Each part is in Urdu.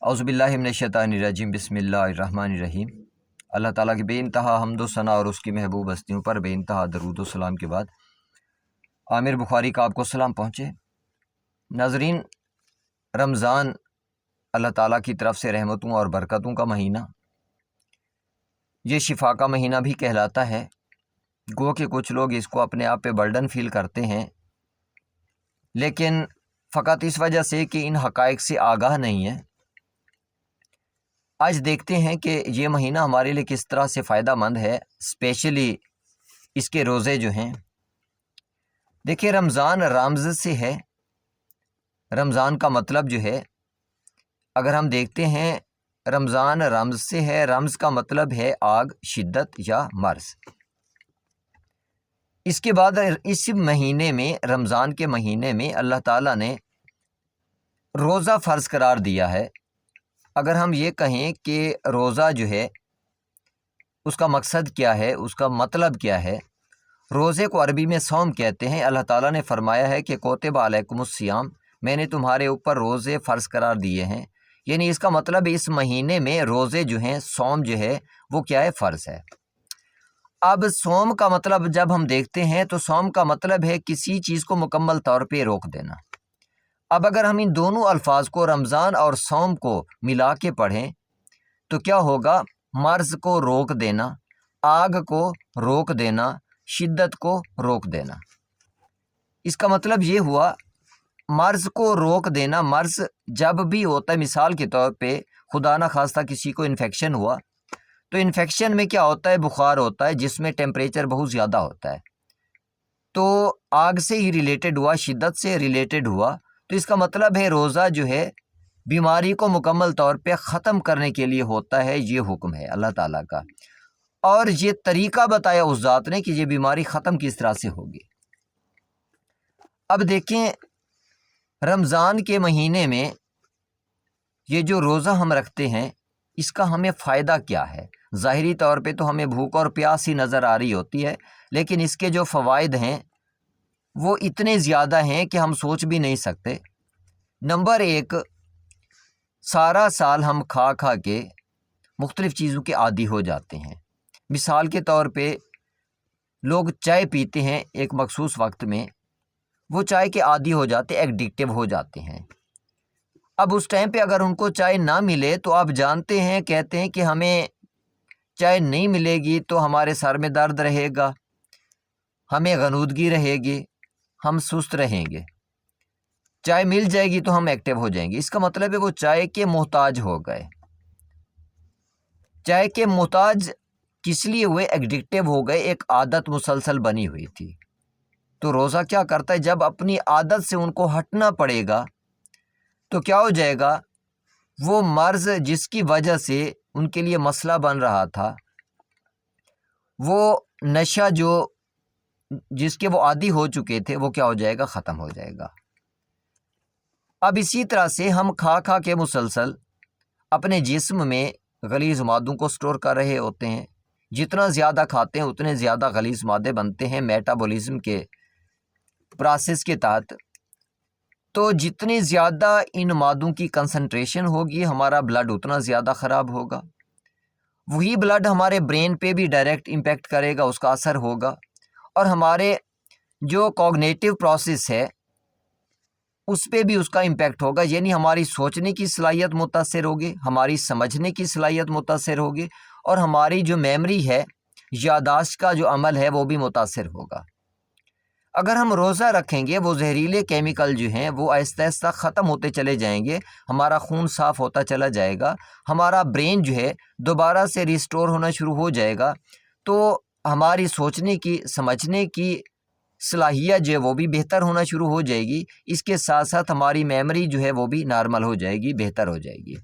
اعوذ باللہ من الشیطان الرجیم بسم اللہ الرحمن الرحیم۔ اللہ تعالیٰ کی بے انتہا حمد و ثنا اور اس کی محبوب ہستیوں پر بے انتہا درود و سلام کے بعد عامر بخاری کا آپ کو سلام پہنچے۔ ناظرین، رمضان اللہ تعالیٰ کی طرف سے رحمتوں اور برکتوں کا مہینہ، یہ شفا کا مہینہ بھی کہلاتا ہے۔ گو کہ کچھ لوگ اس کو اپنے آپ پہ برڈن فیل کرتے ہیں، لیکن فقط اس وجہ سے کہ ان حقائق سے آگاہ نہیں ہیں۔ آج دیکھتے ہیں کہ یہ مہینہ ہمارے لیے کس طرح سے فائدہ مند ہے، اسپیشلی اس کے روزے جو ہیں۔ دیکھیں، رمضان رمز سے ہے۔ رمضان کا مطلب جو ہے، اگر ہم دیکھتے ہیں، رمضان رمز سے ہے۔ رمز کا مطلب ہے آگ، شدت یا مرض۔ اس کے بعد اس مہینے میں، رمضان کے مہینے میں اللہ تعالیٰ نے روزہ فرض قرار دیا ہے۔ اگر ہم یہ کہیں کہ روزہ جو ہے اس کا مقصد کیا ہے، اس کا مطلب کیا ہے، روزے کو عربی میں صوم کہتے ہیں۔ اللہ تعالیٰ نے فرمایا ہے کہ کوتب علیکم الصیام، میں نے تمہارے اوپر روزے فرض قرار دیے ہیں، یعنی اس کا مطلب اس مہینے میں روزے جو ہیں، صوم جو ہے وہ کیا ہے، فرض ہے۔ اب صوم کا مطلب جب ہم دیکھتے ہیں تو صوم کا مطلب ہے کسی چیز کو مکمل طور پہ روک دینا۔ اب اگر ہم ان دونوں الفاظ کو، رمضان اور صوم کو ملا کے پڑھیں تو کیا ہوگا؟ مرض کو روک دینا، آگ کو روک دینا، شدت کو روک دینا۔ اس کا مطلب یہ ہوا، مرض کو روک دینا۔ مرض جب بھی ہوتا ہے، مثال کے طور پہ خدا نہ خواستہ کسی کو انفیکشن ہوا تو انفیکشن میں کیا ہوتا ہے؟ بخار ہوتا ہے، جس میں ٹیمپریچر بہت زیادہ ہوتا ہے، تو آگ سے ہی ریلیٹڈ ہوا، شدت سے ریلیٹڈ ہوا۔ تو اس کا مطلب ہے روزہ جو ہے بیماری کو مکمل طور پہ ختم کرنے کے لیے ہوتا ہے۔ یہ حکم ہے اللہ تعالیٰ کا، اور یہ طریقہ بتایا اس ذات نے کہ یہ بیماری ختم کس طرح سے ہوگی۔ اب دیکھیں، رمضان کے مہینے میں یہ جو روزہ ہم رکھتے ہیں، اس کا ہمیں فائدہ کیا ہے؟ ظاہری طور پہ تو ہمیں بھوک اور پیاس ہی نظر آ رہی ہوتی ہے، لیکن اس کے جو فوائد ہیں وہ اتنے زیادہ ہیں کہ ہم سوچ بھی نہیں سکتے۔ نمبر ایک، سارا سال ہم کھا کھا کے مختلف چیزوں کے عادی ہو جاتے ہیں۔ مثال کے طور پہ لوگ چائے پیتے ہیں ایک مخصوص وقت میں، وہ چائے کے عادی ہو جاتے، ایڈکٹیو ہو جاتے ہیں۔ اب اس ٹائم پہ اگر ان کو چائے نہ ملے تو آپ جانتے ہیں، کہتے ہیں کہ ہمیں چائے نہیں ملے گی تو ہمارے سر میں درد رہے گا، ہمیں غنودگی رہے گی، ہم سست رہیں گے۔ چائے مل جائے گی تو ہم ایکٹیو ہو جائیں گے۔ اس کا مطلب ہے وہ چائے کے محتاج ہو گئے۔ چائے کے محتاج کس لیے ہوئے؟ ایڈکٹیو ہو گئے، ایک عادت مسلسل بنی ہوئی تھی۔ تو روزہ کیا کرتا ہے؟ جب اپنی عادت سے ان کو ہٹنا پڑے گا تو کیا ہو جائے گا؟ وہ مرض جس کی وجہ سے ان کے لیے مسئلہ بن رہا تھا، وہ نشہ جس کے وہ عادی ہو چکے تھے، وہ کیا ہو جائے گا؟ ختم ہو جائے گا۔ اب اسی طرح سے ہم کھا کھا کے مسلسل اپنے جسم میں غلیظ مادوں کو سٹور کر رہے ہوتے ہیں۔ جتنا زیادہ کھاتے ہیں اتنے زیادہ غلیظ مادے بنتے ہیں میٹابولزم کے پروسیس کے تحت۔ تو جتنی زیادہ ان مادوں کی کنسنٹریشن ہوگی، ہمارا بلڈ اتنا زیادہ خراب ہوگا۔ وہی بلڈ ہمارے برین پہ بھی ڈائریکٹ امپیکٹ کرے گا، اس کا اثر ہوگا، اور ہمارے جو کوگنیٹو پروسیس ہے اس پہ بھی اس کا امپیکٹ ہوگا، یعنی ہماری سوچنے کی صلاحیت متاثر ہوگی، ہماری سمجھنے کی صلاحیت متاثر ہوگی، اور ہماری جو میموری ہے، یادداشت کا جو عمل ہے، وہ بھی متاثر ہوگا۔ اگر ہم روزہ رکھیں گے، وہ زہریلے کیمیکل جو ہیں وہ آہستہ آہستہ ختم ہوتے چلے جائیں گے، ہمارا خون صاف ہوتا چلا جائے گا، ہمارا برین جو ہے دوبارہ سے ریسٹور ہونا شروع ہو جائے گا، تو ہماری سوچنے کی، سمجھنے کی صلاحیت جو ہے وہ بھی بہتر ہونا شروع ہو جائے گی۔ اس کے ساتھ ساتھ ہماری میموری جو ہے وہ بھی نارمل ہو جائے گی، بہتر ہو جائے گی۔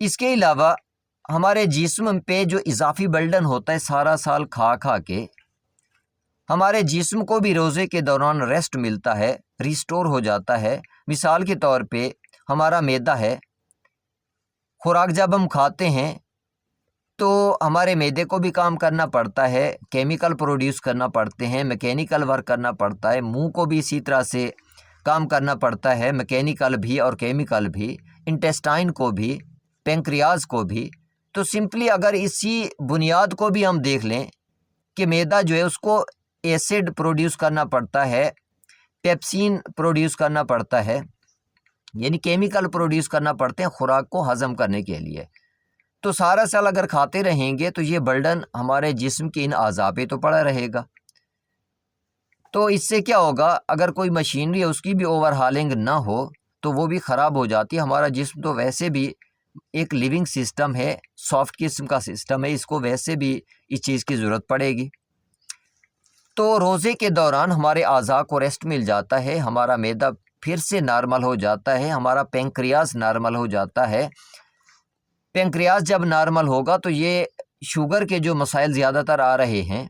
اس کے علاوہ ہمارے جسم پہ جو اضافی برڈن ہوتا ہے سارا سال کھا کھا کے، ہمارے جسم کو بھی روزے کے دوران ریسٹ ملتا ہے، ریسٹور ہو جاتا ہے۔ مثال کے طور پہ ہمارا معدہ ہے، خوراک جب ہم کھاتے ہیں تو ہمارے معدے کو بھی کام کرنا پڑتا ہے، کیمیکل پروڈیوس کرنا پڑتے ہیں، میکینیکل ورک کرنا پڑتا ہے، منہ کو بھی اسی طرح سے کام کرنا پڑتا ہے، میکینیکل بھی اور کیمیکل بھی۔ انٹیسٹائن کو بھی، پینکریاز کو بھی. تو سمپلی اگر اسی بنیاد کو بھی ہم دیکھ لیں کہ معدہ جو ہے اس کو ایسڈ پروڈیوس کرنا پڑتا ہے، پیپسین پروڈیوس کرنا پڑتا ہے، یعنی کیمیکل پروڈیوس کرنا پڑتے ہیں خوراک کو ہضم کرنے کے لیے. تو سارا سال اگر کھاتے رہیں گے تو یہ برڈن ہمارے جسم کے ان اعضاء پہ تو پڑا رہے گا. تو اس سے کیا ہوگا، اگر کوئی مشینری ہے اس کی بھی اوور ہالنگ نہ ہو تو وہ بھی خراب ہو جاتی ہے. ہمارا جسم تو ویسے بھی ایک لیونگ سسٹم ہے، سافٹ قسم کا سسٹم ہے، اس کو ویسے بھی اس چیز کی ضرورت پڑے گی. تو روزے کے دوران ہمارے اعضاء کو ریسٹ مل جاتا ہے، ہمارا معدہ پھر سے نارمل ہو جاتا ہے، ہمارا پینکریاز نارمل ہو جاتا ہے. پینکریاز جب نارمل ہوگا تو یہ شوگر کے جو مسائل زیادہ تر آ رہے ہیں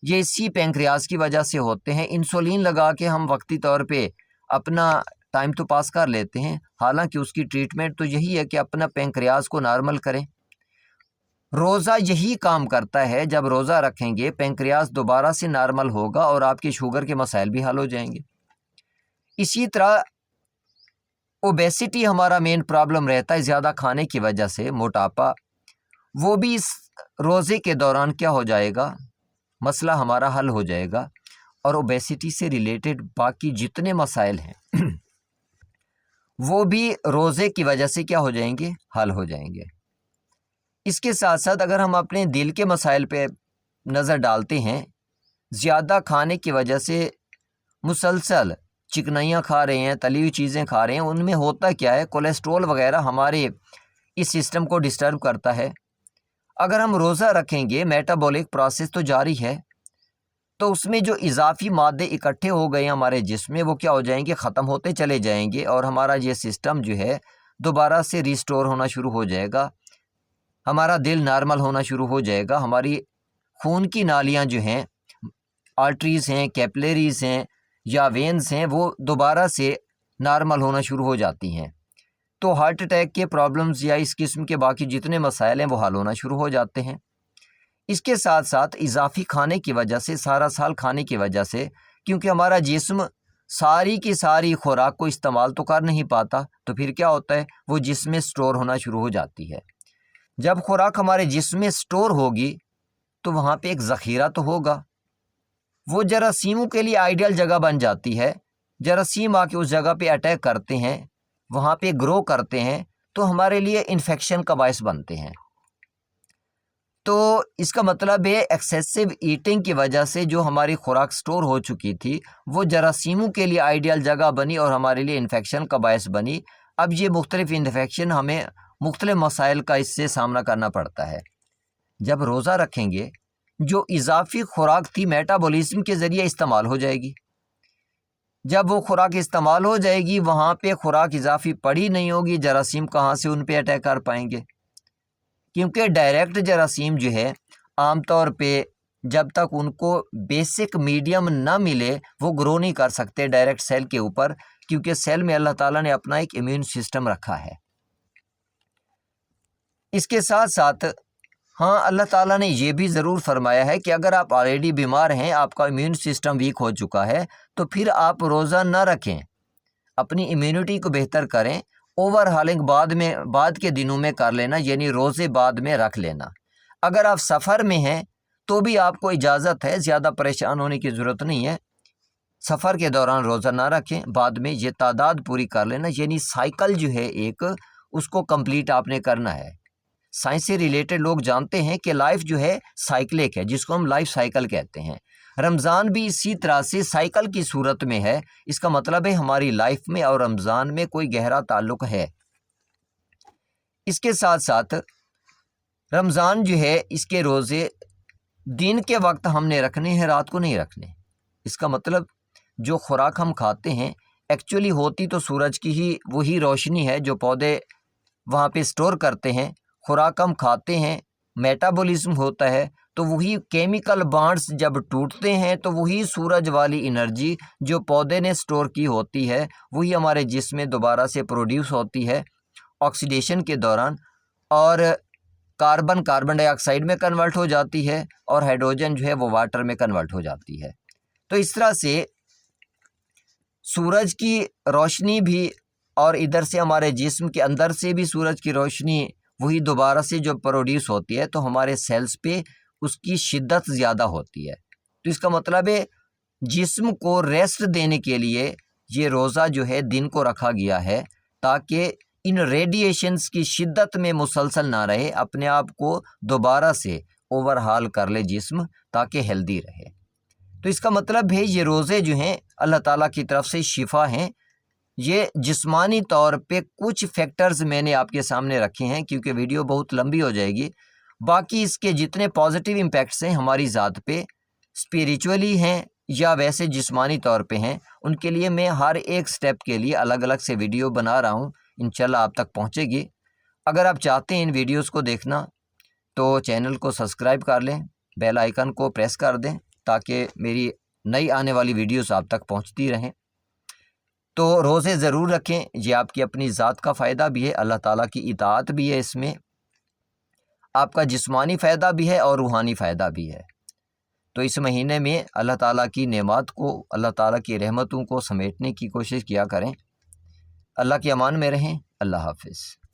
یہ اسی پینکریاز کی وجہ سے ہوتے ہیں. انسولین لگا کے ہم وقتی طور پہ اپنا ٹائم تو پاس کر لیتے ہیں، حالانکہ اس کی ٹریٹمنٹ تو یہی ہے کہ اپنا پینکریاز کو نارمل کریں. روزہ یہی کام کرتا ہے، جب روزہ رکھیں گے پینکریاز دوبارہ سے نارمل ہوگا اور آپ کے شوگر کے مسائل بھی حل ہو جائیں گے. اسی طرح اوبیسٹی ہمارا مین پرابلم رہتا ہے زیادہ کھانے کی وجہ سے، موٹاپا، وہ بھی اس روزے کے دوران کیا ہو جائے گا، مسئلہ ہمارا حل ہو جائے گا. اور اوبیسٹی سے ریلیٹڈ باقی جتنے مسائل ہیں وہ بھی روزے کی وجہ سے کیا ہو جائیں گے، حل ہو جائیں گے. اس کے ساتھ ساتھ اگر ہم اپنے دل کے مسائل پہ نظر ڈالتے ہیں، زیادہ کھانے کی وجہ سے مسلسل چکنیاں کھا رہے ہیں، تلی ہوئی چیزیں کھا رہے ہیں، ان میں ہوتا کیا ہے، کولیسٹرول وغیرہ ہمارے اس سسٹم کو ڈسٹرب کرتا ہے. اگر ہم روزہ رکھیں گے میٹابولک پروسیس تو جاری ہے، تو اس میں جو اضافی مادے اکٹھے ہو گئے ہمارے جسم میں وہ کیا ہو جائیں گے، ختم ہوتے چلے جائیں گے، اور ہمارا یہ سسٹم جو ہے دوبارہ سے ریسٹور ہونا شروع ہو جائے گا. ہمارا دل نارمل ہونا شروع ہو جائے گا، ہماری خون کی نالیاں جو ہیں، آرٹریز ہیں، کیپلریز ہیں یا وینز ہیں، وہ دوبارہ سے نارمل ہونا شروع ہو جاتی ہیں. تو ہارٹ اٹیک کے پرابلمز یا اس قسم کے باقی جتنے مسائل ہیں وہ حل ہونا شروع ہو جاتے ہیں. اس کے ساتھ ساتھ اضافی کھانے کی وجہ سے، سارا سال کھانے کی وجہ سے، کیونکہ ہمارا جسم ساری کی ساری خوراک کو استعمال تو کر نہیں پاتا، تو پھر کیا ہوتا ہے، وہ جسم میں سٹور ہونا شروع ہو جاتی ہے. جب خوراک ہمارے جسم میں سٹور ہوگی تو وہاں پہ ایک ذخیرہ تو ہوگا، وہ جراثیموں کے لیے آئیڈیل جگہ بن جاتی ہے. جراثیم آ کے اس جگہ پہ اٹیک کرتے ہیں، وہاں پہ گرو کرتے ہیں، تو ہمارے لیے انفیکشن کا باعث بنتے ہیں. تو اس کا مطلب ہے ایکسیسو ایٹنگ کی وجہ سے جو ہماری خوراک سٹور ہو چکی تھی وہ جراثیموں کے لیے آئیڈیل جگہ بنی اور ہمارے لیے انفیکشن کا باعث بنی. اب یہ مختلف انفیکشن ہمیں مختلف مسائل کا اس سے سامنا کرنا پڑتا ہے. جب روزہ رکھیں گے جو اضافی خوراک تھی میٹابولیزم کے ذریعے استعمال ہو جائے گی. جب وہ خوراک استعمال ہو جائے گی وہاں پہ خوراک اضافی پڑی نہیں ہوگی، جراثیم کہاں سے ان پہ اٹیک کر پائیں گے، کیونکہ ڈائریکٹ جراثیم جو ہے عام طور پہ جب تک ان کو بیسک میڈیم نہ ملے وہ گرو نہیں کر سکتے ڈائریکٹ سیل کے اوپر، کیونکہ سیل میں اللہ تعالیٰ نے اپنا ایک امیون سسٹم رکھا ہے. اس کے ساتھ ساتھ ہاں اللہ تعالیٰ نے یہ بھی ضرور فرمایا ہے کہ اگر آپ آلریڈی بیمار ہیں، آپ کا امیون سسٹم ویک ہو چکا ہے، تو پھر آپ روزہ نہ رکھیں، اپنی امیونٹی کو بہتر کریں. اوور ہالنگ بعد کے دنوں میں کر لینا، یعنی روزے بعد میں رکھ لینا. اگر آپ سفر میں ہیں تو بھی آپ کو اجازت ہے، زیادہ پریشان ہونے کی ضرورت نہیں ہے. سفر کے دوران روزہ نہ رکھیں، بعد میں یہ تعداد پوری کر لینا، یعنی سائیکل جو ہے ایک اس کو کمپلیٹ آپ نے کرنا ہے. سائنس سے ریلیٹڈ لوگ جانتے ہیں کہ لائف جو ہے سائیکلک ہے، جس کو ہم لائف سائیکل کہتے ہیں. رمضان بھی اسی طرح سے سائیکل کی صورت میں ہے. اس کا مطلب ہے ہماری لائف میں اور رمضان میں کوئی گہرا تعلق ہے. اس کے ساتھ ساتھ رمضان جو ہے اس کے روزے دن کے وقت ہم نے رکھنے ہیں، رات کو نہیں رکھنے. اس کا مطلب جو خوراک ہم کھاتے ہیں ایکچولی ہوتی تو سورج کی ہی وہی روشنی ہے جو پودے وہاں پہ سٹور کرتے ہیں. خوراک ہم کھاتے ہیں، میٹابولزم ہوتا ہے، تو وہی کیمیکل بانڈز جب ٹوٹتے ہیں تو وہی سورج والی انرجی جو پودے نے سٹور کی ہوتی ہے وہی ہمارے جسم میں دوبارہ سے پروڈیوس ہوتی ہے آکسیڈیشن کے دوران، اور کاربن ڈائی آکسائڈ میں کنورٹ ہو جاتی ہے اور ہائیڈروجن جو ہے وہ واٹر میں کنورٹ ہو جاتی ہے. تو اس طرح سے سورج کی روشنی بھی اور ادھر سے ہمارے جسم کے اندر سے بھی سورج کی روشنی وہی دوبارہ سے جو پروڈیوس ہوتی ہے تو ہمارے سیلز پہ اس کی شدت زیادہ ہوتی ہے۔ تو اس کا مطلب ہے جسم کو ریسٹ دینے کے لیے یہ روزہ جو ہے دن کو رکھا گیا ہے تاکہ ان ریڈیشنز کی شدت میں مسلسل نہ رہے، اپنے آپ کو دوبارہ سے اوور ہال کر لے جسم تاکہ ہیلدی رہے۔ تو اس کا مطلب ہے یہ روزے جو ہیں اللہ تعالیٰ کی طرف سے شفا ہیں۔ یہ جسمانی طور پہ کچھ فیکٹرز میں نے آپ کے سامنے رکھے ہیں کیونکہ ویڈیو بہت لمبی ہو جائے گی۔ باقی اس کے جتنے پازیٹیو امپیکٹس ہیں ہماری ذات پہ، اسپریچولی ہیں یا ویسے جسمانی طور پہ ہیں، ان کے لیے میں ہر ایک سٹیپ کے لیے الگ الگ سے ویڈیو بنا رہا ہوں، انشاءاللہ آپ تک پہنچے گی۔ اگر آپ چاہتے ہیں ان ویڈیوز کو دیکھنا تو چینل کو سبسکرائب کر لیں، بیل آئیکن کو پریس کر دیں تاکہ میری نئی آنے والی ویڈیوز آپ تک پہنچتی رہیں۔ تو روزے ضرور رکھیں، یہ آپ کی اپنی ذات کا فائدہ بھی ہے، اللہ تعالیٰ کی اطاعت بھی ہے، اس میں آپ کا جسمانی فائدہ بھی ہے اور روحانی فائدہ بھی ہے۔ تو اس مہینے میں اللہ تعالیٰ کی نعمات کو، اللہ تعالیٰ کی رحمتوں کو سمیٹنے کی کوشش کیا کریں۔ اللہ کے امان میں رہیں۔ اللہ حافظ۔